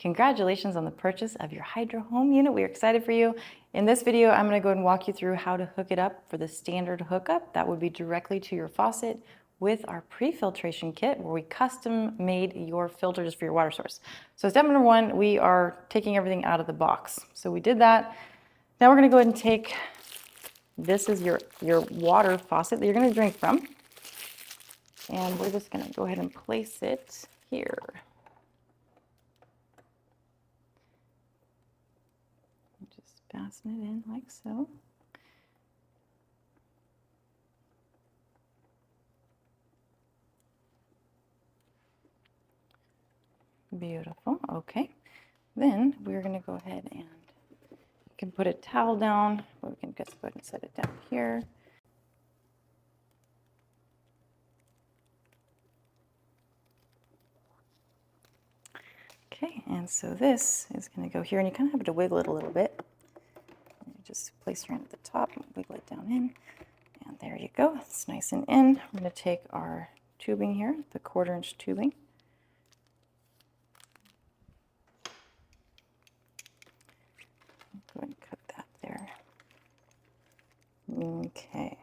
Congratulations on the purchase of your Hydra Home Unit. We are excited for you. In this video, I'm going to go ahead and walk you through how to hook it up for the standard hookup. That would be directly to your faucet with our pre-filtration kit, where we custom made your filters for your water source. So step number one, we are taking everything out of the box. So we did that. Now we're going to go ahead and take, this is your water faucet that you're going to drink from. And we're just going to go ahead and place it here. Just fasten it in like so. Beautiful. Okay. Then we're going to go ahead and you can put a towel down. We can just go ahead and set it down here. Okay, and so this is going to go here, and you kind of have to wiggle it a little bit. You just place your hand at the top and wiggle it down in, and there you go. It's nice and in. We're going to take our tubing here, the 1/4 inch tubing. Go ahead and cut that there. Okay.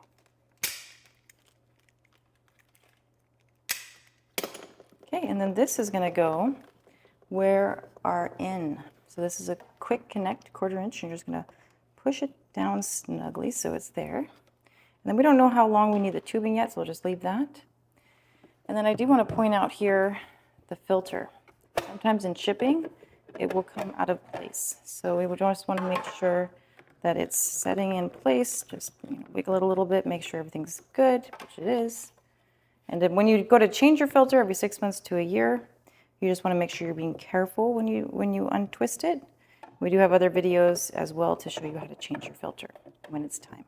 Okay, and then this is going to go where our in. So this is a quick connect, 1/4 inch. You're just going to push it down snugly so it's there. And then we don't know how long we need the tubing yet, so we'll just leave that. And then I do want to point out here the filter. Sometimes in shipping, it will come out of place. So we would just want to make sure that it's setting in place. Just wiggle it a little bit, make sure everything's good, which it is. And then when you go to change your filter every 6 months to a year, you just want to make sure you're being careful when you untwist it. We do have other videos as well to show you how to change your filter when it's time.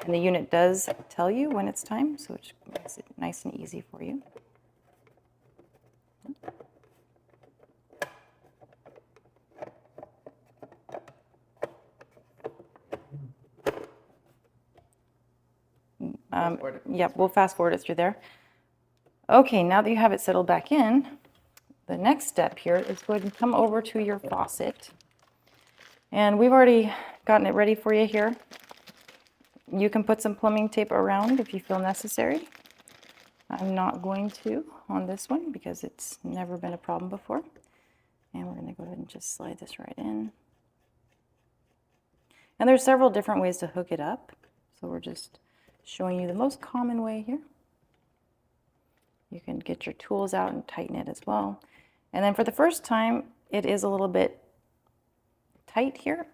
And the unit does tell you when it's time, so it makes it nice and easy for you. Yeah, we'll fast forward it through there. Okay, now that you have it settled back in, the next step here is go ahead and come over to your faucet. And we've already gotten it ready for you here. You can put some plumbing tape around if you feel necessary. I'm not going to on this one because it's never been a problem before. And we're going to go ahead and just slide this right in. And there's several different ways to hook it up. So we're just showing you the most common way here. You can get your tools out and tighten it as well. And then for the first time, it is a little bit tight here.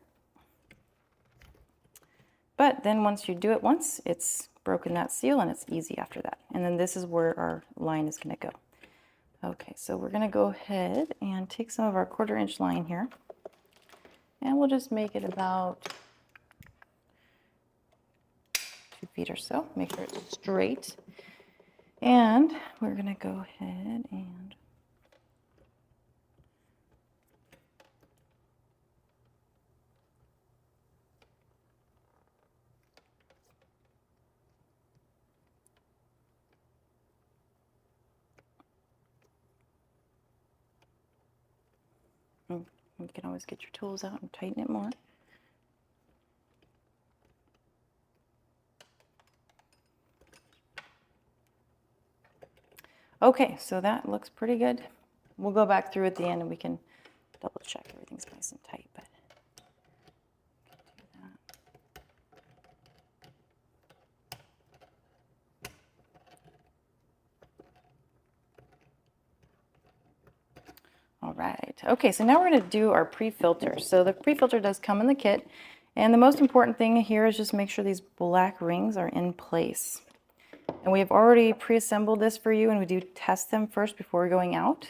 But then once you do it once, it's broken that seal and it's easy after that. And then this is where our line is going to go. Okay, so we're going to go ahead and take some of our 1/4 inch line here. And we'll just make it about 2 feet or so. Make sure it's straight. And we're going to go ahead and you can always get your tools out and tighten it more. Okay, so that looks pretty good. We'll go back through at the end and we can double check everything's nice and tight. But all right. Okay, so now we're going to do our pre-filter. So the pre-filter does come in the kit. And the most important thing here is just make sure these black rings are in place. And we have already pre-assembled this for you, and we do test them first before going out.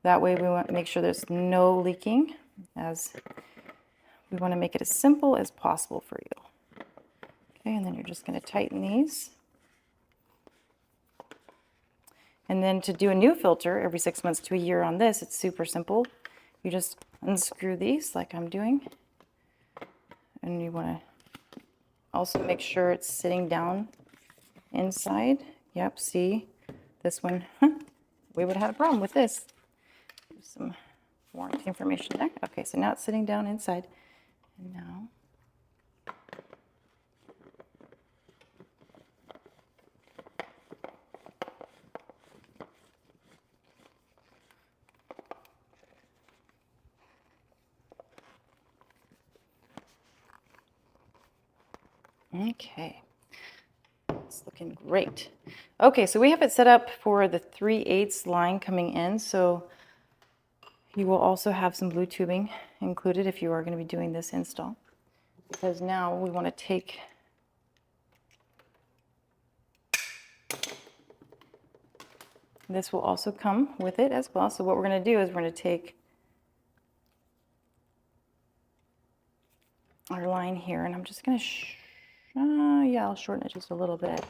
That way we want to make sure there's no leaking, as we want to make it as simple as possible for you. Okay, and then you're just going to tighten these. And then to do a new filter every 6 months to a year on this, it's super simple. You just unscrew these like I'm doing. And you want to also make sure it's sitting down inside. Yep, see, this one, we would have had a problem with this. Some warranty information there. Okay, so now it's sitting down inside. And now okay, it's looking great. Okay, so we have it set up for the 3/8 line coming in. So you will also have some blue tubing included if you are going to be doing this install, because now we want to take this will also come with it as well. So what we're going to do is we're going to take our line here, and I'm just going to yeah, I'll shorten it just a little bit.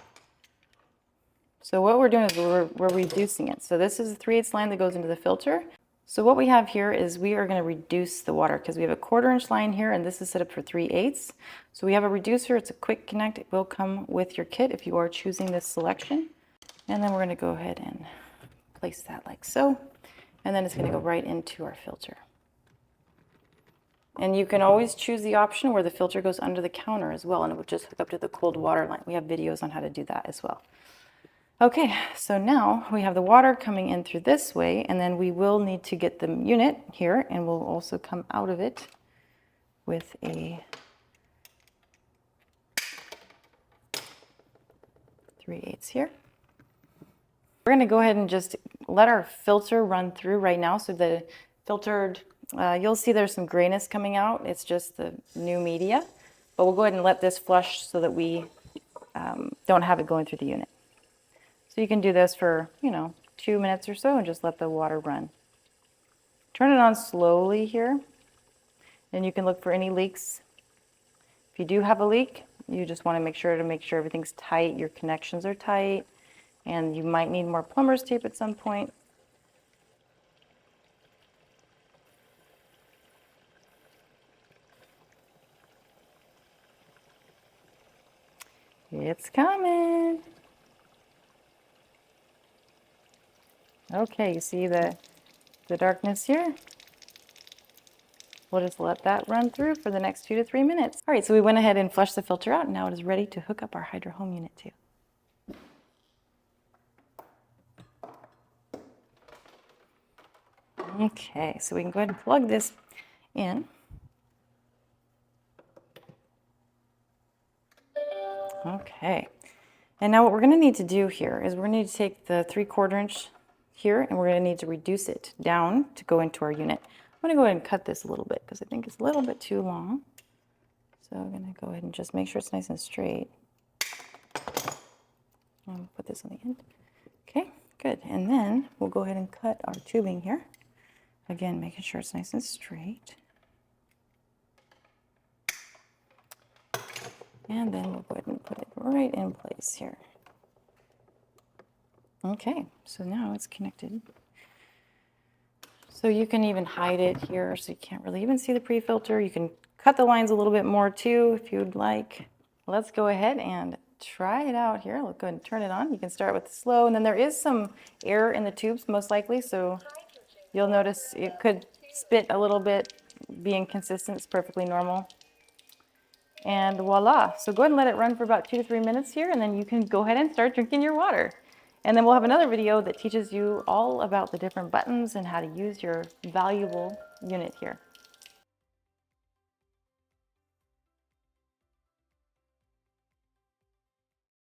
So what we're doing is we're reducing it. So this is the 3/8 line that goes into the filter. So what we have here is we are going to reduce the water because we have a 1/4" line here, and this is set up for 3/8. So we have a reducer. It's a quick connect. It will come with your kit if you are choosing this selection. And then we're going to go ahead and place that like so. And then it's going to go right into our filter. And you can always choose the option where the filter goes under the counter as well, and it will just hook up to the cold water line. We have videos on how to do that as well. Okay, so now we have the water coming in through this way, and then we will need to get the unit here, and we'll also come out of it with a 3/8 here. We're going to go ahead and just let our filter run through right now. So the filtered, you'll see there's some grayness coming out. It's just the new media, but we'll go ahead and let this flush so that we don't have it going through the unit. So you can do this for, 2 minutes or so and just let the water run. Turn it on slowly here, and you can look for any leaks. If you do have a leak, you just want to make sure everything's tight, your connections are tight, and you might need more plumber's tape at some point. It's coming. Okay, you see the darkness here? We'll just let that run through for the next 2 to 3 minutes. All right, so we went ahead and flushed the filter out, and now it is ready to hook up our Hydra Home Unit too. Okay, so we can go ahead and plug this in. Okay, and now what we're going to need to do here is we're going to need to take the 3/4" here, and we're going to need to reduce it down to go into our unit. I'm going to go ahead and cut this a little bit because I think it's a little bit too long. So I'm going to go ahead and just make sure it's nice and straight. And put this on the end. Okay, good. And then we'll go ahead and cut our tubing here. Again, making sure it's nice and straight. And then we'll go ahead and put it right in place here. Okay, so now it's connected. So you can even hide it here so you can't really even see the pre-filter. You can cut the lines a little bit more too if you'd like. Let's go ahead and try it out here. Let's go ahead and turn it on. You can start with slow, and then there is some air in the tubes most likely, so you'll notice it could spit a little bit. Being consistent is perfectly normal. And voila. So go ahead and let it run for about 2 to 3 minutes here, and then you can go ahead and start drinking your water. And then we'll have another video that teaches you all about the different buttons and how to use your valuable unit here.